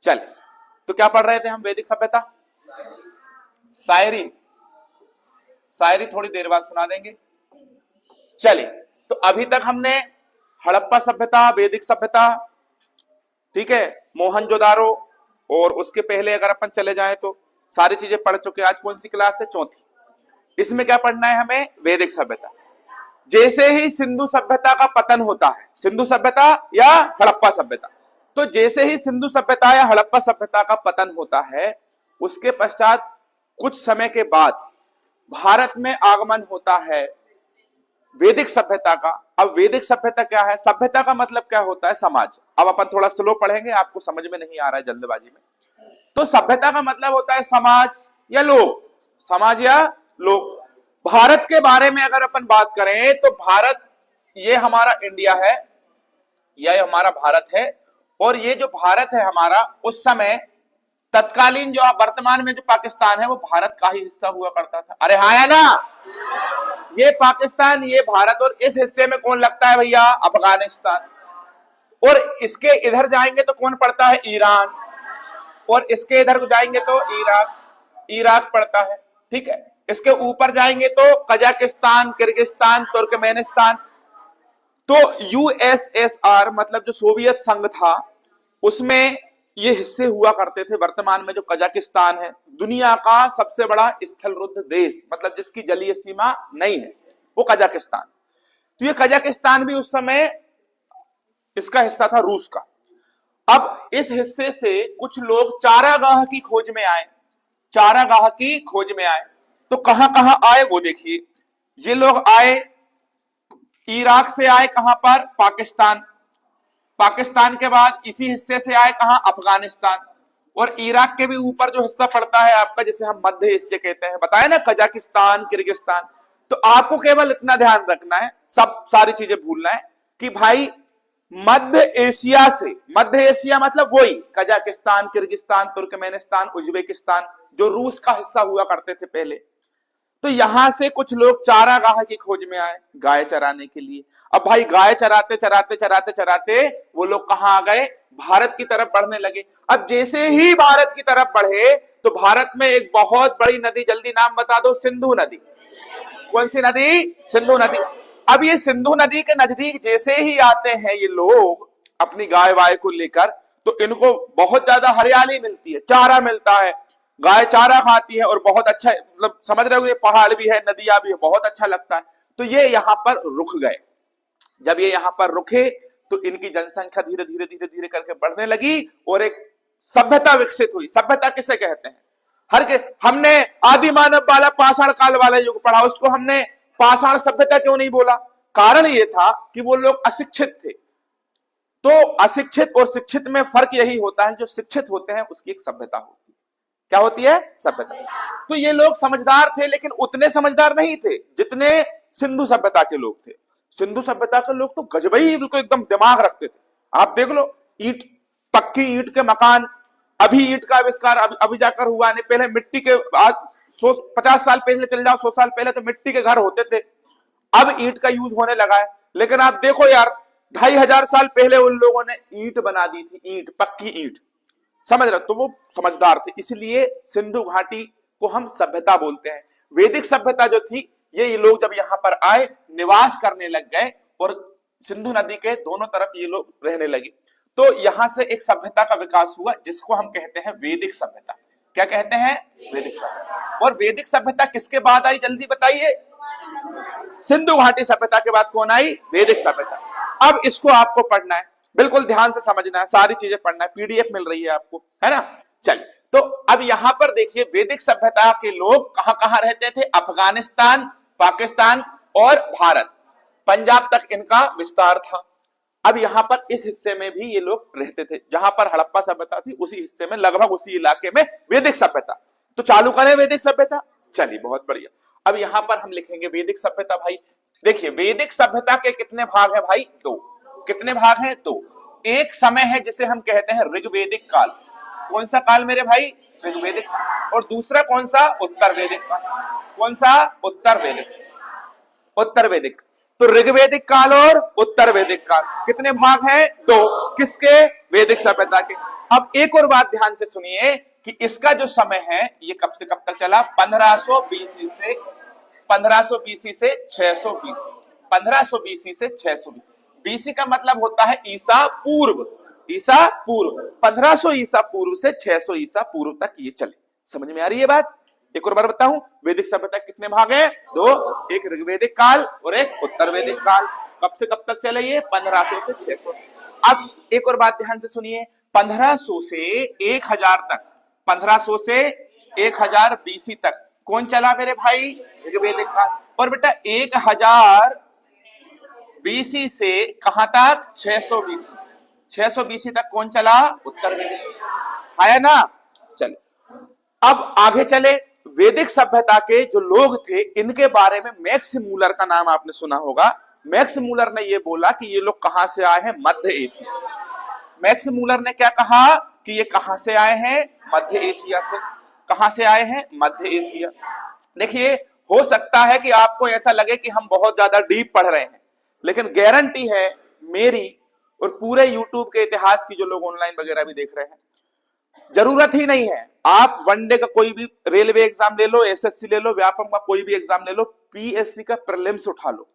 चल, तो क्या पढ़ रहे थे हम? वैदिक सभ्यता, शायरी। शायरी थोड़ी देर बाद सुना देंगे। चलिए, तो अभी तक हमने हड़प्पा सभ्यता, वैदिक सभ्यता, ठीक है, मोहनजोदारो, और उसके पहले अगर अपन चले जाएं तो सारी चीजें पढ़ चुके हैं। आज कौन सी क्लास है? चौथी। इसमें क्या पढ़ना है हमें? वैदिक सभ्यता। जैसे ही सिंधु सभ्यता का पतन होता है, सिंधु सभ्यता या हड़प्पा सभ्यता, तो जैसे ही सिंधु सभ्यता या हड़प्पा सभ्यता का पतन होता है, उसके पश्चात कुछ समय के बाद भारत में आगमन होता है वैदिक सभ्यता का। अब वैदिक सभ्यता क्या है? सभ्यता का मतलब क्या होता है? समाज। अब अपन थोड़ा स्लो पढ़ेंगे, आपको समझ में नहीं आ रहा है जल्दबाजी में। तो सभ्यता का मतलब होता है समाज या लोग, समाज या लोग। भारत के बारे में अगर अपन बात करें तो भारत, ये हमारा इंडिया है, यह हमारा भारत है, और ये जो भारत है हमारा, उस समय तत्कालीन जो वर्तमान में जो पाकिस्तान है वो भारत का ही हिस्सा हुआ करता था। अरे हाँ है ना? ये पाकिस्तान, ये भारत, और इस हिस्से में कौन लगता है भैया? अफगानिस्तान। और इसके इधर जाएंगे तो कौन पड़ता है? ईरान। और इसके इधर को जाएंगे तो इराक पड़ता है, ठीक है। इसके ऊपर जाएंगे तो कजाकिस्तान, किर्गिस्तान, तुर्कमेनिस्तान। तो यूएसएसआर मतलब जो सोवियत संघ था, उसमें ये हिस्से हुआ करते थे। वर्तमान में जो कजाकिस्तान है, दुनिया का सबसे बड़ा स्थलरुद्ध देश, मतलब जिसकी जलीय सीमा नहीं है, वो कजाकिस्तान। तो ये कजाकिस्तान भी उस समय इसका हिस्सा था रूस का। अब इस हिस्से से कुछ लोग चारागाह की खोज में आए, चारागाह की खोज में आए। तो कहां कहां आए वो देखिए। ये लोग आए, इराक से आए, कहां पर? पाकिस्तान। पाकिस्तान के बाद इसी हिस्से से आए कहां? अफगानिस्तान। और इराक के भी ऊपर जो हिस्सा पड़ता है आपका, जिसे हम मध्य एशिया कहते हैं, बताया ना, कजाकिस्तान, किर्गिस्तान। तो आपको केवल इतना ध्यान रखना है, सब सारी चीजें भूलना है कि भाई मध्य एशिया से, मध्य एशिया मतलब वही कजाकिस्तान, किर्गिस्तान, तुर्कमेनिस्तान, उज्बेकिस्तान, जो रूस का हिस्सा हुआ करते थे पहले। तो यहां से कुछ लोग चारागाह की खोज में आए, गाय चराने के लिए। अब भाई गाय चराते चराते चराते चराते वो लोग कहां आ गए? भारत की तरफ बढ़ने लगे। अब जैसे ही भारत की तरफ बढ़े तो भारत में एक बहुत बड़ी नदी, जल्दी नाम बता दो, सिंधु नदी। कौन सी नदी? सिंधु नदी। अब ये सिंधु नदी के नजदीक जैसे ही आते हैं ये लोग अपनी गाय वाय को लेकर, तो इनको बहुत ज्यादा हरियाली मिलती है, चारा मिलता है, गाय चारा खाती है, और बहुत अच्छा, मतलब समझ रहे हो, ये पहाड़ भी है, नदियां भी है, बहुत अच्छा लगता है। तो ये यहां पर रुक गए। जब ये यहां पर रुके तो इनकी जनसंख्या धीरे धीरे धीरे धीरे करके बढ़ने लगी और एक सभ्यता विकसित हुई। सभ्यता किसे कहते हैं? हमने आदि मानव वाला, पाषाण काल वाला युग पढ़ा, उसको हमने पाषाण सभ्यता क्यों नहीं बोला? कारण ये था कि वो लोग अशिक्षित थे। तो अशिक्षित और शिक्षित में फर्क यही होता है, जो शिक्षित होते हैं उसकी एक सभ्यता होती है। क्या होती है? सभ्यता। तो ये लोग समझदार थे, लेकिन उतने समझदार नहीं थे जितने सिंधु सभ्यता के लोग थे। सिंधु सभ्यता के लोग तो गजबई, बिल्कुल एकदम दिमाग रखते थे। आप देख लो, ईंट, पक्की ईंट के मकान, अभी ईंट का आविष्कार अभी जाकर हुआ नहीं, पहले मिट्टी के, आज 50 साल पहले चल जाओ, 100 साल पहले तो मिट्टी के घर होते थे, अब ईंट का यूज होने लगा है। लेकिन आप देखो यार, 2500 साल पहले उन लोगों ने ईंट बना दी थी, ईंट, पक्की ईंट, समझ रहे? तो वो समझदार थे, इसलिए सिंधु घाटी को हम सभ्यता बोलते हैं। वैदिक सभ्यता जो थी, ये लोग जब यहां पर आए, निवास करने लग गए और सिंधु नदी के दोनों तरफ ये लोग रहने लगे, तो यहां से एक सभ्यता का विकास हुआ जिसको हम कहते हैं वैदिक सभ्यता। क्या कहते हैं? वैदिक सभ्यता। और वैदिक सभ्यता किसके बाद आई, जल्दी बताइए? सिंधु घाटी सभ्यता के बाद कौन आई? वैदिक सभ्यता। अब इसको आपको पढ़ना है, बिल्कुल ध्यान से समझना है, सारी चीजें पढ़ना है, पीडीएफ मिल रही है आपको, है ना? चलिए, तो अब यहां पर देखिए, वैदिक सभ्यता के लोग कहां कहां रहते थे? अफगानिस्तान, पाकिस्तान और भारत, पंजाब तक इनका विस्तार था। अब यहां पर इस हिस्से में भी ये लोग रहते थे, जहां पर हड़प्पा सभ्यता थी, उसी हिस्से में, लगभग उसी इलाके में वैदिक सभ्यता। तो चालू करें वैदिक सभ्यता। चलिए, बहुत बढ़िया। अब यहां पर हम लिखेंगे वैदिक सभ्यता। भाई देखिए, वैदिक सभ्यता के कितने भाग हैं भाई? दो। कितने भाग हैं? दो। एक समय है जिसे हम कहते हैं ऋग्वैदिक काल। कौन सा काल मेरे भाई? ऋग्वैदिक काल। और दूसरा कौन सा? उत्तर वैदिक काल। कौन सा? उत्तर वैदिक। उत्तर वैदिक। तो ऋग्वैदिक काल और उत्तर वैदिक काल कितने भाग हैं? दो। किसके? वैदिक सभ्यता के। अब एक और बात ध्यान से सुनिए कि इसका जो समय है ये कब से कब तक चला, 1500 बीसी से 1500 बीसी से 600 बीसी, 1500 बीसी से 600 बीसी का मतलब होता है ईसा पूर्व, ईसा पूर्व 1500 ईसा पूर्व से 600 ईसा पूर्व तक ये चले। समझ में आ रही है बात? एक और बार बताऊं, वैदिक सभ्यता कितने भाग हैं? दो, एक ऋग्वेदिक काल और एक उत्तर वैदिक काल। कब से कब तक चले ये? 1500 से 600। अब एक और बात ध्यान से सुनिए, 1500 से 1000 तक, 1500 से 1000 बीसी तक कौन चला मेरे भाई? ऋग्वेदिक काल। और बेटा 1000 बीसी से कहां तक? 600 बीसी, 600 बीसी तक कौन चला? उत्तर वैदिक, है ना? चले अब आगे चले। वैदिक सभ्यता के जो लोग थे इनके बारे में मैक्स मूलर का नाम आपने सुना होगा। मैक्स मूलर ने यह बोला कि ये लोग कहां से आए हैं? मध्य एशिया। मैक्स मूलर ने क्या कहा कि ये कहां से आए हैं? मध्य एशिया से। कहां से आए हैं? मध्य एशिया। देखिए, हो सकता है कि आपको ऐसा लगे कि हम बहुत ज्यादा डीप पढ़ रहे हैं, लेकिन गारंटी है मेरी और पूरे यूट्यूब के इतिहास की जो लोग ऑनलाइन वगैरह भी देख रहे हैं, जरूरत ही नहीं है। आप वनडे का कोई भी रेलवे एग्जाम ले लो, एसएससी ले लो, व्यापम का कोई भी एग्जाम ले लो, पीएससी का प्रीलिम्स उठा लो,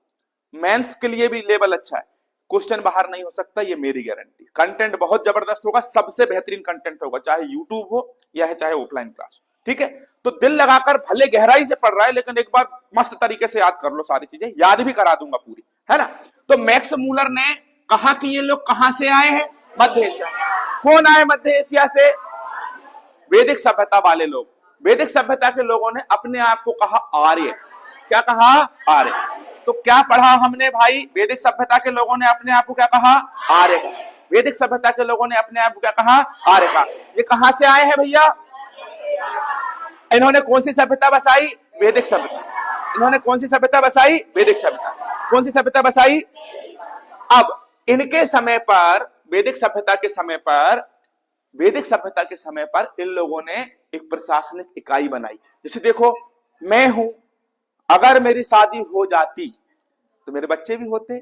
मेंस के लिए भी लेवल अच्छा है, क्वेश्चन बाहर नहीं हो सकता, ये मेरी गारंटी। कंटेंट बहुत जबरदस्त होगा, सबसे बेहतरीन कंटेंट होगा, चाहे यूट्यूब हो या चाहे ऑफलाइन क्लास। ठीक है, तो दिल लगाकर भले गहराई से पढ़ रहा है, लेकिन एक बार मस्त तरीके से याद कर लो, सारी चीजें याद भी करा दूंगा पूरी, है ना? तो मैक्स मूलर ने कहा कि ये लोग कहां से आए हैं? मध्य एशिया। कौन आए मध्य एशिया से? वैदिक सभ्यता वाले लोग। वैदिक सभ्यता के लोगों ने अपने आप को कहा आर्य। क्या कहा? आर्य। तो क्या पढ़ा हमने भाई? वैदिक सभ्यता के लोगों ने अपने आप को क्या कहा? आर्य का। वैदिक सभ्यता के लोगों ने अपने आप को क्या कहा? आर्य का। ये कहां से आए हैं भैया? इन्होंने कौन सी सभ्यता बसाई? वैदिक सभ्यता। इन्होंने कौन सी सभ्यता बसाई? वैदिक सभ्यता। कौन सी सभ्यता बसाई? अब इनके समय पर, वैदिक सभ्यता के समय पर, वैदिक सभ्यता के समय पर इन लोगों ने एक प्रशासनिक इकाई बनाई। जैसे देखो, मैं हूं, अगर मेरी शादी हो जाती तो मेरे बच्चे भी होते,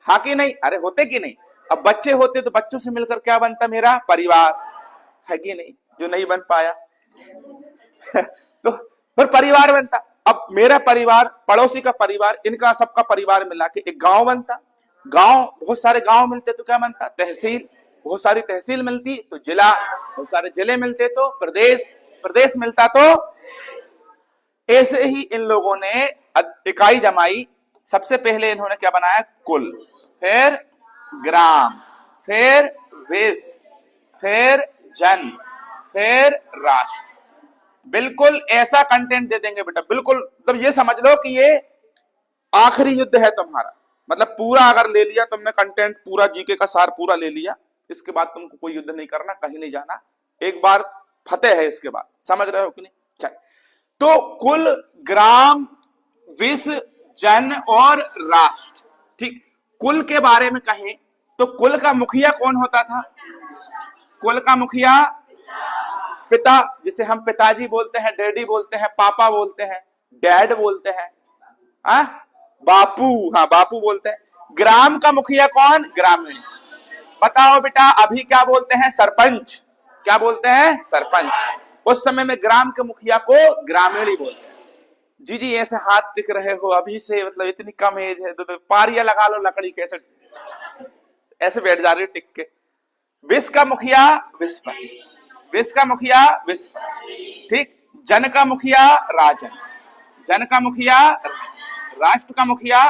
हाँ कि नहीं? अरे होते कि नहीं? अब बच्चे होते तो बच्चों से मिलकर क्या बनता? मेरा परिवार, है कि नहीं? जो नहीं बन पाया तो फिर परिवार बनता। अब मेरा परिवार, पड़ोसी का परिवार, इनका सबका परिवार मिला के एक गांव बनता। गांव, बहुत सारे गांव मिलते तो क्या बनता? तहसील। बहुत सारी तहसील मिलती तो जिला, बहुत सारे जिले मिलते तो प्रदेश, प्रदेश मिलता तो। ऐसे ही इन लोगों ने इकाई जमाई। सबसे पहले इन्होंने क्या बनाया? कुल, फिर ग्राम, फिर विश्व, फिर जन, फिर राष्ट्र। बिल्कुल ऐसा कंटेंट दे देंगे बेटा, बिल्कुल। मतलब ये समझ लो कि ये आखिरी युद्ध है तुम्हारा। मतलब पूरा अगर ले लिया तुमने कंटेंट, पूरा जीके का सार पूरा ले लिया, इसके बाद तुमको कोई युद्ध नहीं करना, कहीं नहीं जाना, एक बार फतेह है इसके बाद। समझ रहे हो कि नहीं? चल, तो कुल, ग्राम, विश्व, जन और राष्ट्र। ठीक, कुल के बारे में कहें तो कुल का मुखिया कौन होता था? कुल का मुखिया पिता, जिसे हम पिताजी बोलते हैं, डैडी बोलते हैं, पापा बोलते हैं, डैड बोलते हैं, बापू, हाँ बापू बोलते हैं। ग्राम का मुखिया कौन? ग्रामीण। बताओ बेटा, अभी क्या बोलते हैं? सरपंच। क्या बोलते हैं? सरपंच। उस समय में ग्राम के मुखिया को ग्रामीण ही बोलते हैं। जी जी, ऐसे हाथ टिक रहे हो अभी से, मतलब इतनी कम एज है, तो पारिया लगा लो लकड़ी, कैसे ऐसे बैठ जा रही हो टिक के। विश्व का मुखिया विश्वपति, विश्व का मुखिया विश्वपति। ठीक, जन का मुखिया राजन, जन का मुखिया राजन, राष्ट्र का मुखिया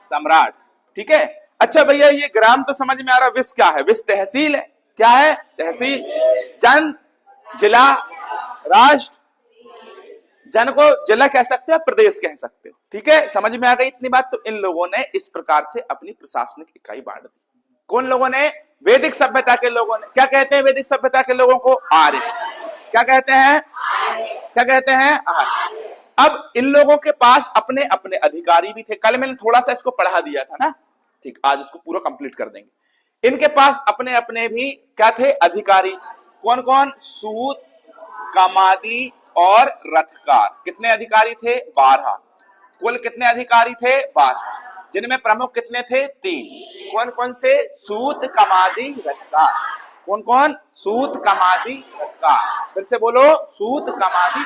सम्राट। ठीक है, अच्छा भैया, ये ग्राम तो समझ में आ रहा, विश्व क्या है? विश्व तहसील है। क्या है? तहसील। जन जिला, राष्ट्र, जन को जिला कह सकते हो, प्रदेश कह सकते हो। ठीक है, समझ में आ गई इतनी बात? तो इन लोगों ने इस प्रकार से अपनी प्रशासनिक इकाई बांट दी। कौन लोगों ने? वैदिक सभ्यता के लोगों ने। क्या कहते हैं वैदिक सभ्यता के लोगों को? आर्य। क्या कहते हैं? क्या कहते हैं? आर्य। अब इन लोगों के पास अपने अपने अधिकारी भी थे। कल मैंने थोड़ा सा इसको पढ़ा दिया था ना, ठीक, आज इसको पूरा कंप्लीट कर देंगे। इनके पास अपने अपने भी क्या थे? अधिकारी। कौन कौन? सूत, कामादी और रथकार। कितने अधिकारी थे? 12। कुल कितने अधिकारी थे? 12। जिनमें प्रमुख कितने थे? 3। कौन कौन से? सूत, कमादी, रथकार। कौन कौन? सूत, कमादी, रथकार। फिर से बोलो, सूत, कमादी,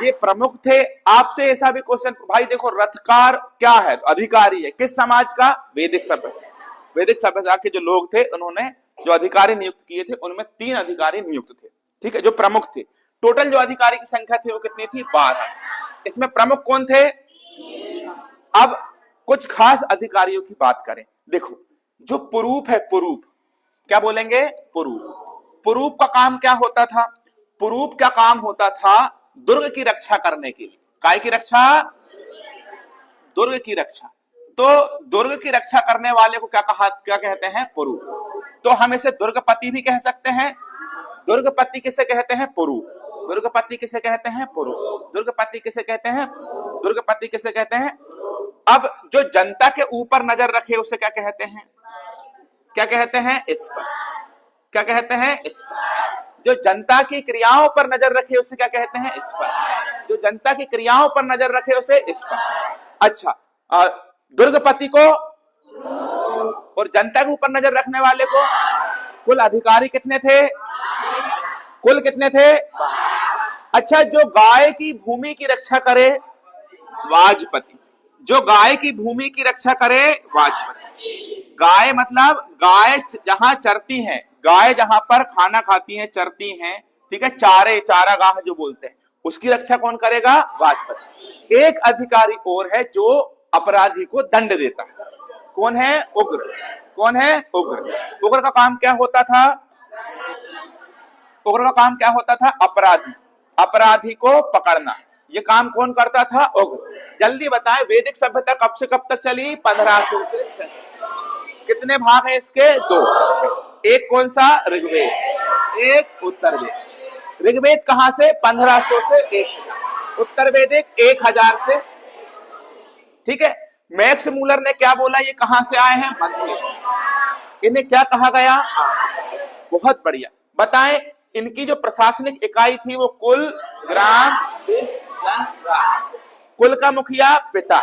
ये प्रमुख थे। आपसे ऐसा भी क्वेश्चन, भाई देखो रथकार क्या है? अधिकारी है। किस समाज का? वैदिक सभ्यता। वैदिक सभ्यता के जो लोग थे उन्होंने जो अधिकारी नियुक्त किए थे उनमें 3 अधिकारी नियुक्त थे, ठीक है, जो प्रमुख थे। टोटल जो अधिकारी की संख्या थी वो कितनी थी? 12। इसमें प्रमुख कौन थे? अब कुछ खास अधिकारियों की बात करें। देखो, जो पुरूप है, पुरूप, क्या बोलेंगे? पुरूप। पुरूप का काम क्या होता था? पुरूप का काम होता था दुर्ग की रक्षा करने के लिए। काय की रक्षा? दुर्ग की रक्षा। तो दुर्ग की रक्षा करने वाले को क्या कहते हैं? पुरूप। तो हम इसे दुर्गपति भी कह सकते हैं। दुर्गपति किसे कहते हैं? पुरूप। दुर्गपति किसे कहते हैं? पुरूप। दुर्गपति किसे कहते हैं? दुर्गपति किसे कहते हैं? अब जो जनता के ऊपर नजर रखे उसे क्या कहते हैं? क्या कहते हैं? स्पर्श। क्या कहते हैं? स्पर्श। जो जनता की क्रियाओं पर नजर रखे उसे क्या कहते हैं? स्पर्श। जो जनता की क्रियाओं पर नजर रखे उसे स्पर्श। अच्छा, दुर्गपति को और जनता के ऊपर नजर रखने वाले को कुल अधिकारी कितने थे? कुल कितने थे? अच्छा, जो गाय की भूमि की रक्षा करे, वाजपति। जो गाय की भूमि की रक्षा करे, वाजपति। गाय मतलब गाय जहां चरती हैं, गाय जहां पर खाना खाती हैं, चरती हैं, ठीक है, चारे, चारागाह जो बोलते हैं, उसकी रक्षा कौन करेगा? वाजपति। एक अधिकारी और है जो अपराधी को दंड देता है। कौन है? उग्र। कौन है? उग्र। उग्र का काम क्या होता था? उग्र का काम क्या होता था? अपराधी को पकड़ना। ये काम कौन करता था? उग्र। जल्दी बताएं, वैदिक सभ्यता कब से कब तक चली? 1500 से। कितने भाग है इसके? 2। एक कौन सा? ऋग्वेद, एक उत्तरवेद। ऋग्वेद कहां से? 1500 से 1000। उत्तरवेदिक 1000 से, ठीक है। मैक्स मूलर ने क्या बोला? ये कहां से आए हैं? मध्य से। इन्हें क्या कहा गया? बहुत बढ़िया। बताएं, इनकी जो प्रशासनिक इकाई थी वो कुल, ग्राम, देश, जन, राष्ट्र। कुल का मुखिया पिता,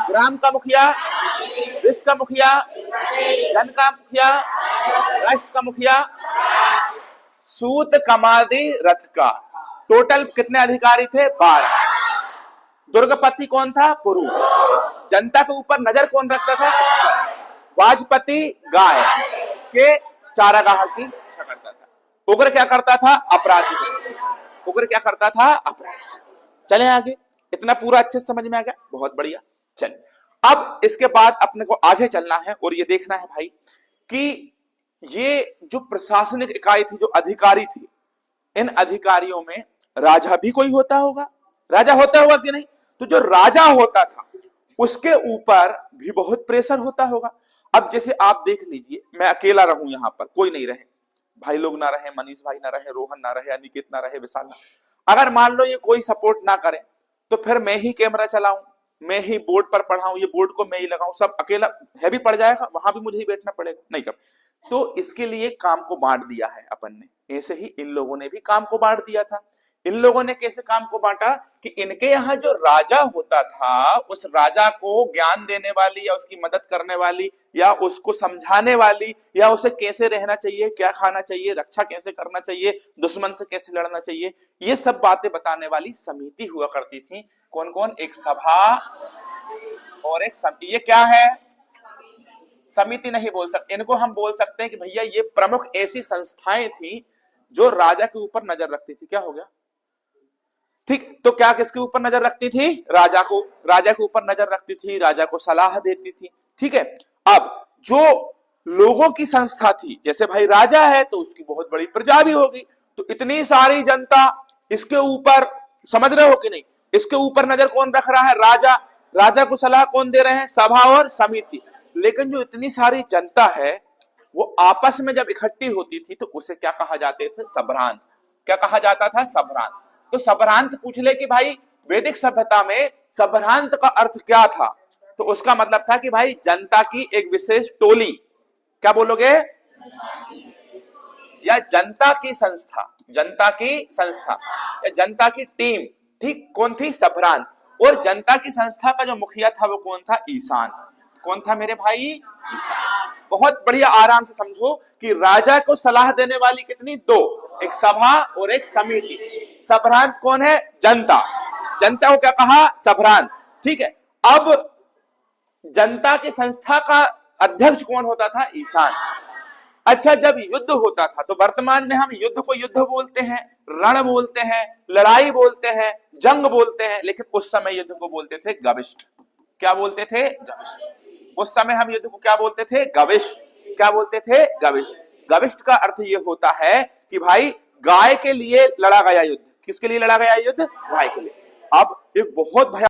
ग्राम का मुखिया, देश का मुखिया, जन का मुखिया, राष्ट्र का मुखिया, सूत, कमादी, रथकार। टोटल कितने अधिकारी थे? 12। दुर्गपति कौन था? पुरूप। जनता के ऊपर नजर कौन रखता था? वाजपति गाय के चारागाह की रक्षा करता था। उग्र क्या करता था? अपराधी। उग्र क्या करता था? अपराधी। चले आगे। इतना पूरा अच्छे से समझ में आ गया? बहुत बढ़िया। चलिए, अब इसके बाद अपने को आगे चलना है और ये देखना है भाई कि ये जो प्रशासनिक इकाई थी, जो अधिकारी थी, इन अधिकारियों में राजा भी कोई होता होगा? राजा होता होगा कि नहीं? तो जो राजा होता था उसके ऊपर भी बहुत प्रेशर होता होगा। अब जैसे आप देख लीजिए, मैं अकेला रहूं यहां पर, कोई नहीं रहे, भाई लोग ना रहे, मनीष भाई ना रहे, रोहन ना रहे, अनिकेत ना रहे, विशाल ना, अगर मान लो ये कोई सपोर्ट ना करे तो फिर मैं ही कैमरा चलाऊं, मैं ही बोर्ड पर पढ़ाऊं, ये बोर्ड को मैं ही लगाऊं, सब अकेला हैवी पड़ जाएगा, वहां भी मुझे ही बैठना पड़ेगा, नहीं कर। तो इसके लिए काम को बांट दिया है अपन ने। ऐसे ही इन लोगों ने भी काम को बांट दिया था। इन लोगों ने कैसे काम को बांटा कि इनके यहाँ जो राजा होता था, उस राजा को ज्ञान देने वाली या उसकी मदद करने वाली या उसको समझाने वाली या उसे कैसे रहना चाहिए, क्या खाना चाहिए, रक्षा कैसे करना चाहिए, दुश्मन से कैसे लड़ना चाहिए, ये सब बातें बताने वाली समिति हुआ करती थी। कौन कौन? एक सभा और एक समिति। ये क्या है? समिति नहीं बोल सकते इनको, हम बोल सकते हैं कि भैया ये प्रमुख ऐसी संस्थाएं थी जो राजा के ऊपर नजर रखती थी। क्या हो गया? ठीक, तो क्या किसके ऊपर नजर रखती थी? राजा को। राजा के ऊपर नजर रखती थी, राजा को सलाह देती थी, ठीक है। अब जो लोगों की संस्था थी, जैसे भाई राजा है तो उसकी बहुत बड़ी प्रजा भी होगी, तो इतनी सारी जनता इसके ऊपर, समझ रहे हो कि नहीं, इसके ऊपर नजर कौन रख रहा है? राजा। राजा को सलाह कौन दे रहे हैं? सभा और समिति। लेकिन जो इतनी सारी जनता है वो आपस में जब इकट्ठी होती थी तो उसे क्या कहा जाते थे? सभ्रांत। क्या कहा जाता था? सभ्रांत। तो सभ्रांत पूछ ले कि भाई वैदिक सभ्यता में सभ्रांत का अर्थ क्या था, तो उसका मतलब था कि भाई जनता की एक विशेष टोली, क्या बोलोगे, या जनता की संस्था, जनता की संस्था या जनता की टीम, ठीक, कौन थी? सभ्रांत। और जनता की संस्था का जो मुखिया था वो कौन था? ईशान। कौन था मेरे भाई? ईशान। बहुत बढ़िया, आराम से समझो कि राजा को सलाह देने वाली कितनी? दो, एक सभा और एक समिति। सभ्रांत कौन है? जनता। जनता को क्या कहा? सभ्रांत। ठीक है। अब जनता की संस्था का अध्यक्ष कौन होता था? ईशान। अच्छा, जब युद्ध होता था तो वर्तमान में हम युद्ध को युद्ध बोलते हैं, रण बोलते हैं, लड़ाई बोलते हैं, जंग बोलते हैं, लेकिन उस समय युद्ध को बोलते थे गविष्ट। क्या बोलते थे? गविष्ट। उस समय हम युद्ध को क्या बोलते थे? गविष्ट। क्या बोलते थे? गविष्ट। गविष्ट का अर्थ यह होता है कि भाई गाय के लिए लड़ा गया युद्ध। किसके लिए लड़ा गया युद्ध? गाय के लिए। अब एक बहुत भयानक